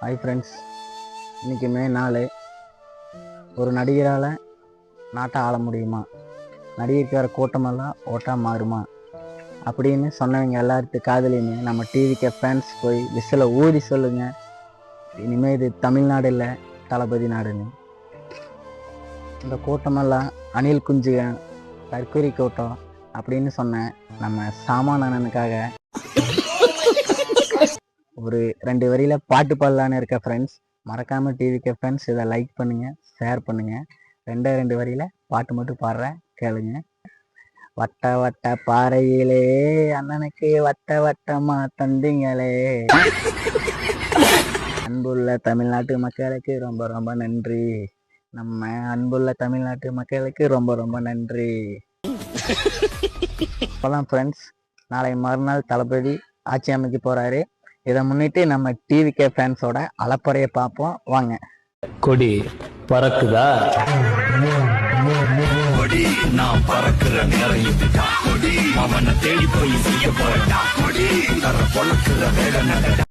Hi friends, இன்றைக்கி மே 4. ஒரு நடிகரால் நாட்டை ஆள முடியுமா? நடிகருக்கு வர கூட்டமெல்லாம் ஓட்டாக மாறுமா அப்படின்னு சொன்னவங்க எல்லாருக்கு காதலின்னு நம்ம டிவிக்கு ஃபேன்ஸ் போய் விசில ஊதி சொல்லுங்கள், இனிமேல் இது தமிழ்நாடு இல்லை தளபதி நாடுன்னு. இந்த கூட்டமெல்லாம் அணில் குஞ்சுகன் தற்கொலை கூட்டம் அப்படின்னு சொன்ன நம்ம சாமானனுக்காக ஒரு 2 வரியில் பாட்டு பாடலான்னு இருக்க ஃப்ரெண்ட்ஸ். மறக்காமல் டிவிக்கு ஃப்ரெண்ட்ஸ் இதை லைக் பண்ணுங்கள், ஷேர் பண்ணுங்கள். 2 வரியில் பாட்டு மட்டும் பாடுறேன், கேளுங்க. வட்ட வட்ட பாறையிலே அண்ணனுக்கு வட்ட வட்டமா தந்தீங்களே, அன்புள்ள தமிழ்நாட்டு மக்களுக்கு ரொம்ப ரொம்ப நன்றி. நம்ம அன்புள்ள தமிழ்நாட்டு மக்களுக்கு ரொம்ப ரொம்ப நன்றி. இப்போலாம் ஃப்ரெண்ட்ஸ், நாளை மறுநாள் தளபதி ஆட்சி அமைக்க போகிறாரு. இதை முன்னிட்டு நம்ம டிவிகே ஃபேன்ஸோட அலப்பறையை பார்ப்போம் வாங்க. கொடி பறக்குதா? கொடி நான் பறக்குற நேரம் இதுதான். கொடி அவனை தேடி போய் செய்ய போறா. கொடி தர பொழக்குற வேலை நடடா.